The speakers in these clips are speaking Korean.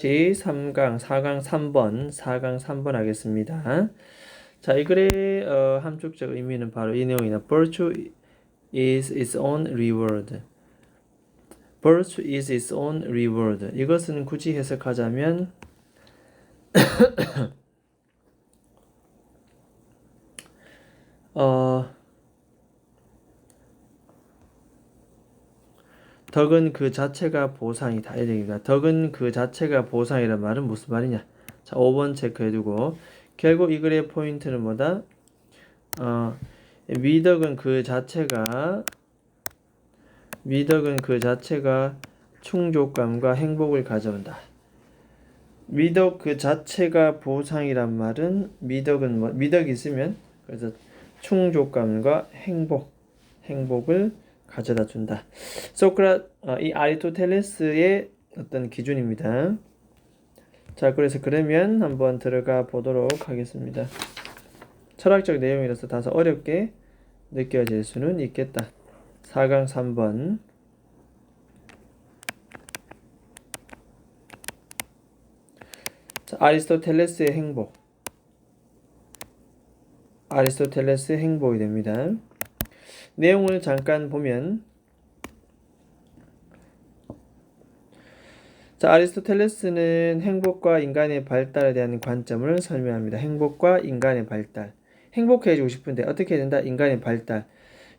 제3강 4강 3번 4강 3번 하겠습니다. 자, 이 글의 함축적 의미는 바로 이 내용이다. Virtue is its own reward. Virtue is its own reward. 이것은 굳이 해석하자면 덕은 그 자체가 보상이다. 이 얘기가. 덕은 그 자체가 보상이란 말은 무슨 말이냐? 자, 5번 체크해두고 결국 이 글의 포인트는 뭐다? 미덕은 그 자체가 충족감과 행복을 가져온다. 미덕 그 자체가 보상이란 말은 미덕은 뭐 미덕이 있으면 그래서 충족감과 행복을 가져다 준다. 이 아리스토텔레스의 어떤 기준입니다. 자, 그러면 한번 들어가 보도록 하겠습니다. 철학적 내용이라서 다소 어렵게 느껴질 수는 있겠다. 4강 3번. 자, 아리스토텔레스의 행복이 됩니다. 내용을 잠깐 보면, 자, 아리스토텔레스는 행복과 인간의 발달에 대한 관점을 설명합니다. 행복과 인간의 발달. 행복해지고 싶은데 어떻게 된다? 인간의 발달.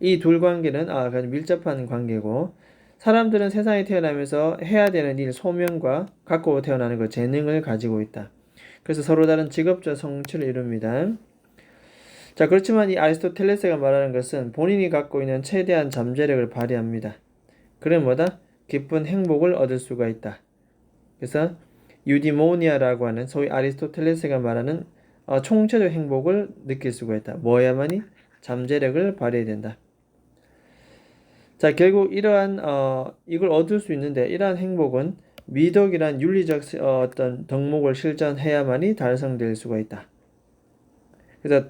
이 둘 관계는 아주 밀접한 관계고, 사람들은 세상에 태어나면서 해야 되는 일, 소명과 갖고 태어나는 그 재능을 가지고 있다. 그래서 서로 다른 직업적 성취를 이룹니다. 자, 그렇지만 이 아리스토텔레스가 말하는 것은 본인이 갖고 있는 최대한 잠재력을 발휘합니다. 그럼 뭐다? 깊은 행복을 얻을 수가 있다. 그래서 유디모니아라고 하는 소위 아리스토텔레스가 말하는 총체적 행복을 느낄 수가 있다. 뭐야만이? 잠재력을 발휘해야 된다. 자, 결국 이러한 이걸 얻을 수 있는데 이러한 행복은 미덕이란 윤리적 어떤 덕목을 실천해야만이 달성될 수가 있다. 그래서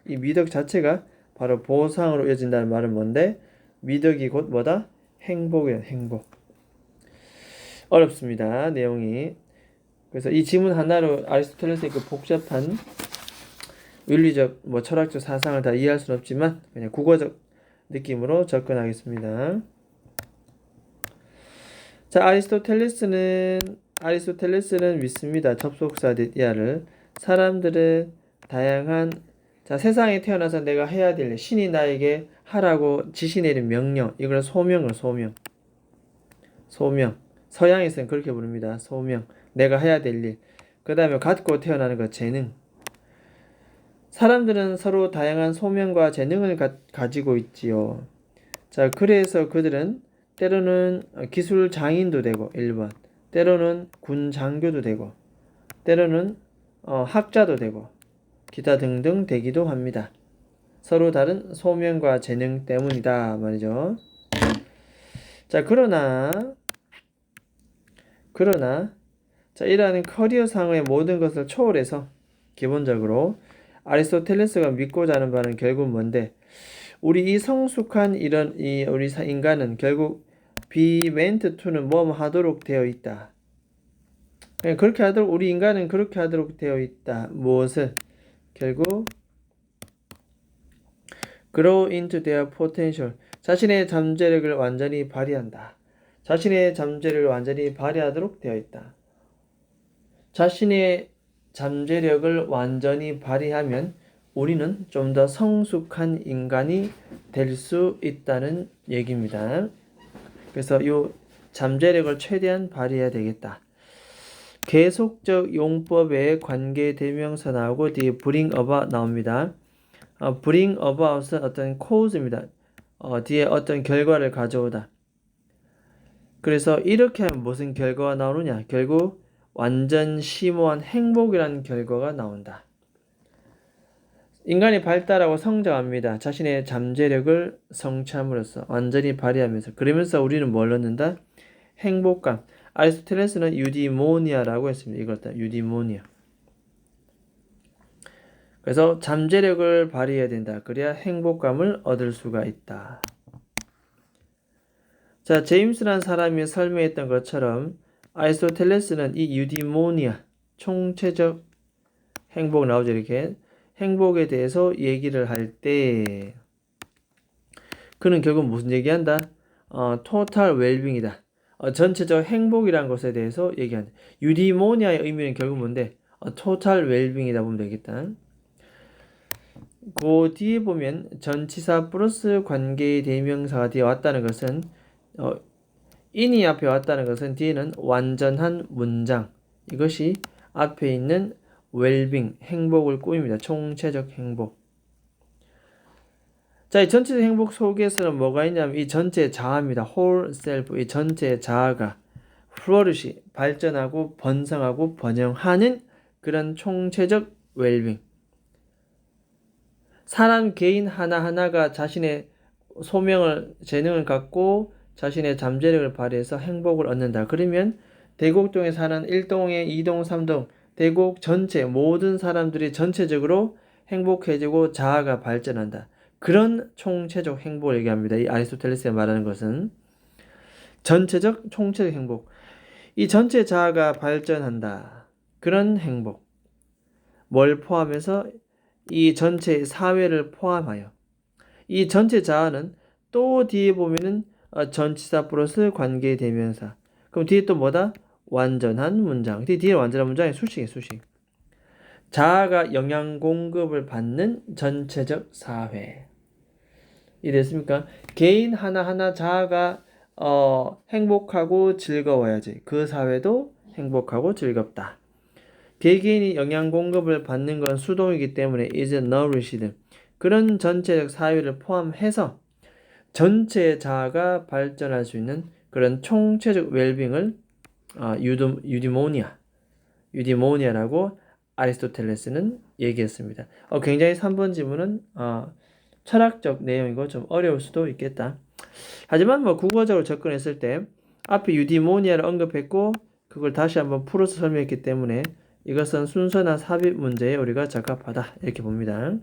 이 미덕 자체가 바로 보상으로 이어진다는 말은 뭔데? 미덕이 곧 뭐다? 행복이야, 행복. 어렵습니다, 내용이. 그래서 이 지문 하나로 아리스토텔레스의 그 복잡한 윤리적, 철학적 사상을 다 이해할 수는 없지만 그냥 국어적 느낌으로 접근하겠습니다. 자, 아리스토텔레스는 믿습니다. 접속사 이하를. 사람들은 다양한 세상에 태어나서 내가 해야 될 일, 신이 나에게 하라고 지시 내린 명령, 이걸 소명. 서양에서는 그렇게 부릅니다. 소명. 내가 해야 될 일. 그 다음에 갖고 태어나는 것, 재능. 사람들은 서로 다양한 소명과 재능을 가지고 있지요. 자, 그래서 그들은 때로는 기술 장인도 되고, 1번. 때로는 군 장교도 되고, 때로는 학자도 되고, 기타 등등 되기도 합니다. 서로 다른 소명과 재능 때문이다 말이죠. 자, 그러나 자, 이러한 커리어상의 모든 것을 초월해서 기본적으로 아리스토텔레스가 믿고자 하는 바는 결국 뭔데? 우리 이 성숙한 우리 인간은 결국 be meant to는 뭐 하도록 되어 있다. 그렇게 하도록 우리 인간은 그렇게 하도록 되어 있다. 무엇을? 결국 grow into their potential. 자신의 잠재력을 완전히 발휘한다. 자신의 잠재력을 완전히 발휘하도록 되어 있다. 자신의 잠재력을 완전히 발휘하면 우리는 좀 더 성숙한 인간이 될 수 있다는 얘기입니다. 그래서 이 잠재력을 최대한 발휘해야 되겠다. 계속적 용법의 관계 대명사 나오고 뒤에 bring about 나옵니다. bring about은 어떤 cause입니다. 뒤에 어떤 결과를 가져오다. 그래서 이렇게 하면 무슨 결과가 나오느냐? 결국 완전 심오한 행복이라는 결과가 나온다. 인간이 발달하고 성장합니다. 자신의 잠재력을 성취함으로써 완전히 발휘하면서. 그러면서 우리는 뭘 얻는다? 행복감. 아리스토텔레스는 유디모니아라고 했습니다. 이걸 유디모니아. 그래서 잠재력을 발휘해야 된다. 그래야 행복감을 얻을 수가 있다. 자, 제임스라는 사람이 설명했던 것처럼 아리스토텔레스는 이 유디모니아, 총체적 행복 나오죠. 이렇게 행복에 대해서 얘기를 할 때 그는 결국 무슨 얘기한다? 토탈 웰빙이다. 전체적 행복이란 것에 대해서 얘기한다. 유디모니아의 의미는 결국 뭔데? 토탈 웰빙이다 보면 되겠다. 그 뒤에 보면 전치사 플러스 관계의 대명사가 뒤에 왔다는 것은 in이 앞에 왔다는 것은 뒤에는 완전한 문장, 이것이 앞에 있는 웰빙, 행복을 꾸밉니다. 총체적 행복. 자, 이 전체적 행복 속에서는 뭐가 있냐면 이 전체 자아입니다. whole self, 이 전체 자아가 flourish, 발전하고 번성하고 번영하는 그런 총체적 웰빙. 사람 개인 하나하나가 자신의 소명을, 재능을 갖고 자신의 잠재력을 발휘해서 행복을 얻는다. 그러면 대곡동에 사는 1동에 2동, 3동, 대곡 전체 모든 사람들이 전체적으로 행복해지고 자아가 발전한다. 그런 총체적 행복을 얘기합니다. 이 아리스토텔레스가 말하는 것은 전체적 총체적 행복. 이 전체 자아가 발전한다. 그런 행복. 뭘 포함해서? 이 전체 사회를 포함하여. 이 전체 자아는 또 뒤에 보면은 전치사 플러스 관계 대명사. 그럼 뒤에 또 뭐다? 완전한 문장. 뒤에 완전한 문장이 수식이에요, 수식. 자아가 영양 공급을 받는 전체적 사회. 이랬습니까? 개인 하나하나 자아가 행복하고 즐거워야지. 그 사회도 행복하고 즐겁다. 개개인이 영양 공급을 받는 건 수동이기 때문에 is nourished. 그런 전체적 사회를 포함해서 전체 자아가 발전할 수 있는 그런 총체적 웰빙을 유디모니아라고 아리스토텔레스는 얘기했습니다. 굉장히 3번 지문은 철학적 내용이고 좀 어려울 수도 있겠다. 하지만 뭐 국어적으로 접근했을 때 앞에 유디모니아를 언급했고 그걸 다시 한번 풀어서 설명했기 때문에 이것은 순서나 삽입 문제에 우리가 적합하다 이렇게 봅니다.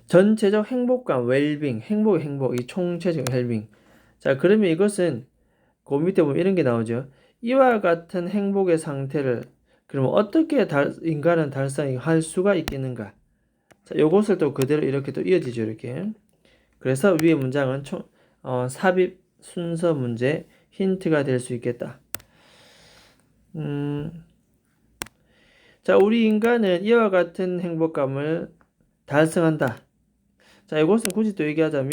전체적 행복감, 웰빙, 행복, 이 총체적 웰빙. 자, 그러면 이것은 그 밑에 보면 이런 게 나오죠. 이와 같은 행복의 상태를 그러면 어떻게 인간은 달성할 수가 있겠는가? 자, 요것을 또 그대로 이렇게 또 이어지죠, 이렇게. 그래서 위의 문장은 삽입 순서 문제 힌트가 될 수 있겠다. 자, 우리 인간은 이와 같은 행복감을 달성한다. 자, 이것은 굳이 또 얘기하자면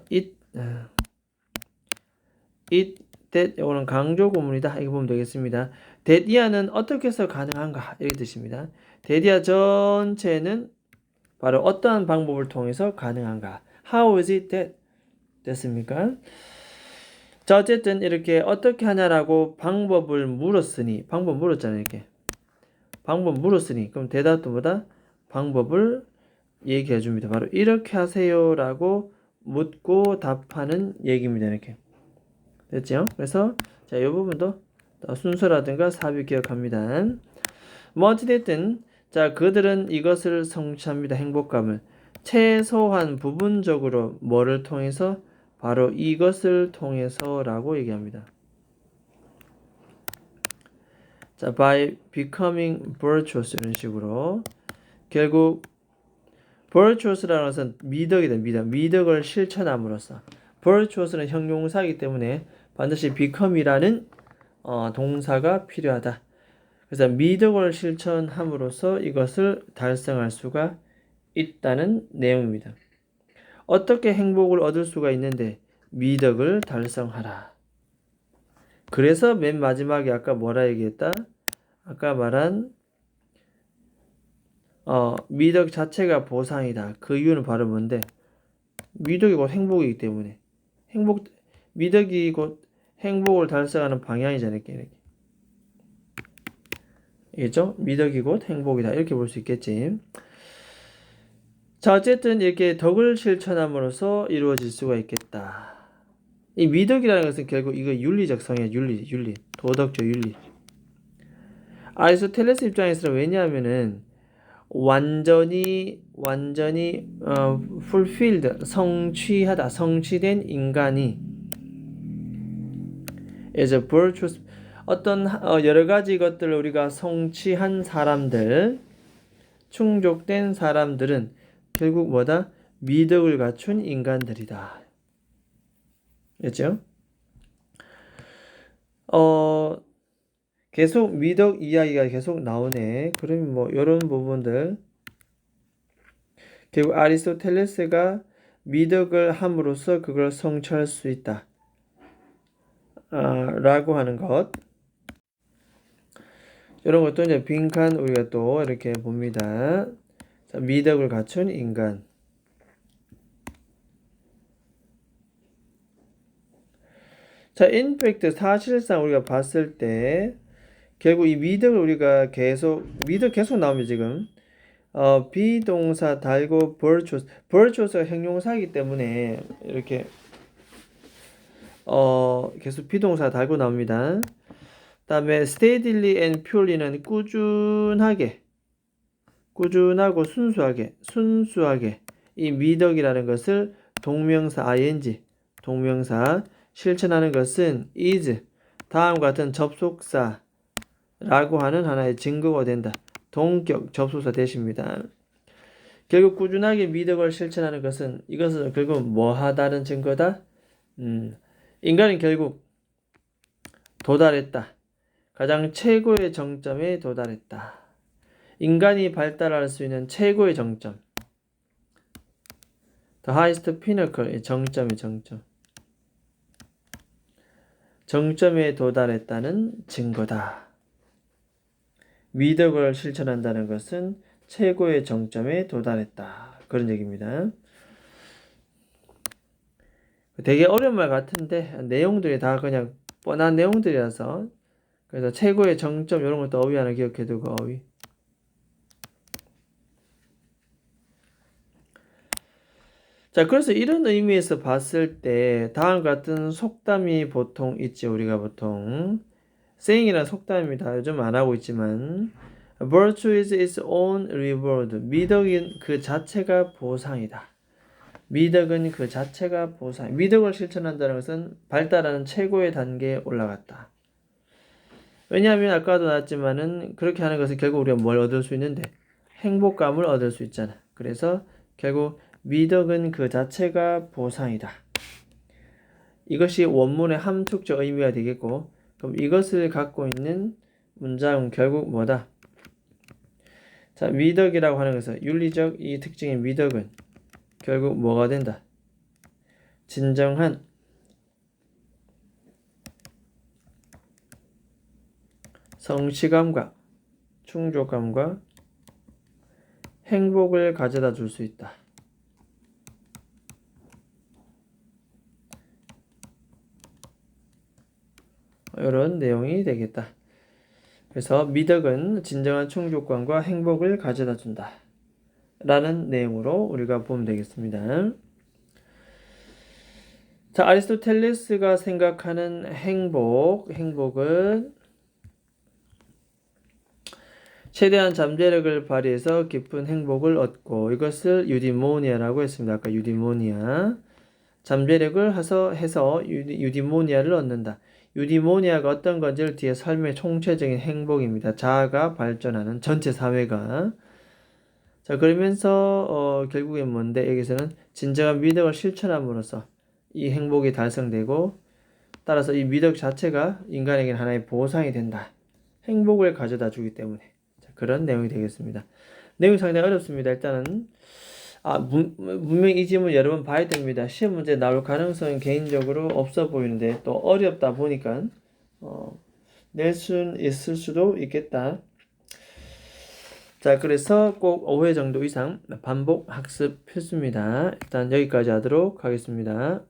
it, that 이거는 강조 구문이다. 이렇게 보면 되겠습니다. that 이하는 어떻게 해서 가능한가 이렇게 뜻입니다. that 이하 전체는 바로 어떠한 방법을 통해서 가능한가. How is it that? 됐습니까? 자, 어쨌든 이렇게 어떻게 하냐라고 방법을 물었으니 방법 물었잖아요. 이렇게 방법 물었으니 그럼 대답도 뭐다? 방법을 얘기해 줍니다. 바로 이렇게 하세요라고 묻고 답하는 얘기입니다. 이렇게 됐죠? 그래서 자, 이 부분도 순서라든가 삽입 기억합니다. 뭐 어찌됐든 자, 그들은 이것을 성취합니다. 행복감을 최소한 부분적으로 뭐를 통해서? 바로 이것을 통해서라고 얘기합니다. 자, by becoming virtuous 이런 식으로 결국 virtuous라는 것은 미덕이다. 미덕을 실천함으로써. virtuous는 형용사이기 때문에 반드시 become이라는 동사가 필요하다. 그래서 미덕을 실천함으로써 이것을 달성할 수가 있다는 내용입니다. 어떻게 행복을 얻을 수가 있는데 미덕을 달성하라. 그래서 맨 마지막에 아까 뭐라 얘기했다? 아까 말한 미덕 자체가 보상이다. 그 이유는 바로 뭔데? 미덕이 곧 행복이기 때문에 미덕이 곧 행복을 달성하는 방향이잖아요. 이렇게. 알겠죠? 미덕이 곧 행복이다. 이렇게 볼 수 있겠지. 자, 어쨌든 이렇게 덕을 실천함으로써 이루어질 수가 있겠다. 이 미덕이라는 것은 결국 이거 윤리적 성이야. 윤리. 도덕적 윤리. 아리스토텔레스 입장에서는 왜냐하면은 완전히 fulfilled, 성취된 인간이 is a virtuous 어떤 여러 가지 것들을 우리가 성취한 사람들, 충족된 사람들은 결국 뭐다? 미덕을 갖춘 인간들이다. 그렇죠? 계속 미덕 이야기가 계속 나오네. 그러면 뭐 이런 부분들 결국 아리스토텔레스가 미덕을 함으로써 그걸 성취할 수 있다. 라고 하는 것. 이런 것도 이제 빈칸 우리가 또 이렇게 봅니다. 자, 미덕을 갖춘 인간. 자, in fact 사실상 우리가 봤을 때 결국 이 미덕을 우리가 미덕 계속 나오면 지금 비동사 달고 virtuous가 형용사이기 때문에 이렇게 계속 비동사 달고 나옵니다. 다음에 steadily and purely는 꾸준하고 순수하게 이 미덕이라는 것을 동명사 ing 동명사 실천하는 것은 is 다음과 같은 접속사라고 하는 하나의 증거가 된다. 동격 접속사 대시입니다. 결국 꾸준하게 미덕을 실천하는 것은 이것은 결국 뭐하다는 증거다? 인간은 결국 도달했다. 가장 최고의 정점에 도달했다. 인간이 발달할 수 있는 최고의 정점. The highest pinnacle, 정점이 정점. 정점에 도달했다는 증거다. 미덕을 실천한다는 것은 최고의 정점에 도달했다. 그런 얘기입니다. 되게 어려운 말 같은데 내용들이 다 그냥 뻔한 내용들이라서 그래서 최고의 정점 이런 것도 어휘 하나 기억해두고 어휘. 자, 그래서 이런 의미에서 봤을 때 다음과 같은 속담이 보통 있지. 우리가 보통 saying이란 속담입니다. 요즘 안 하고 있지만 virtue is its own reward. 미덕은 그 자체가 보상이다. 미덕은 그 자체가 보상. 미덕을 실천한다는 것은 발달하는 최고의 단계에 올라갔다. 왜냐하면 아까도 나왔지만은 그렇게 하는 것은 결국 우리가 뭘 얻을 수 있는데 행복감을 얻을 수 있잖아. 그래서 결국 미덕은 그 자체가 보상이다. 이것이 원문의 함축적 의미가 되겠고, 그럼 이것을 갖고 있는 문장은 결국 뭐다? 자, 미덕이라고 하는 것은 윤리적 이 특징의 미덕은 결국 뭐가 된다? 진정한 성취감과 충족감과 행복을 가져다 줄 수 있다. 이런 내용이 되겠다. 그래서 미덕은 진정한 충족감과 행복을 가져다 준다. 라는 내용으로 우리가 보면 되겠습니다. 자, 아리스토텔레스가 생각하는 행복은 최대한 잠재력을 발휘해서 깊은 행복을 얻고 이것을 유디모니아라고 했습니다. 아까 유디모니아. 잠재력을 해서 유디모니아를 얻는다. 유디모니아가 어떤 건지를 뒤에 삶의 총체적인 행복입니다. 자아가 발전하는 전체 사회가. 자, 그러면서 결국엔 뭔데? 여기서는 진정한 미덕을 실천함으로써 이 행복이 달성되고 따라서 이 미덕 자체가 인간에게는 하나의 보상이 된다. 행복을 가져다 주기 때문에. 자, 그런 내용이 되겠습니다. 내용이 상당히 어렵습니다. 일단은 분명히 이 질문 여러 번 봐야 됩니다. 시험 문제 나올 가능성은 개인적으로 없어 보이는데 또 어렵다 보니까 낼 수 있을 수도 있겠다. 자, 그래서 꼭 5회 정도 이상 반복 학습 필수입니다. 일단 여기까지 하도록 하겠습니다.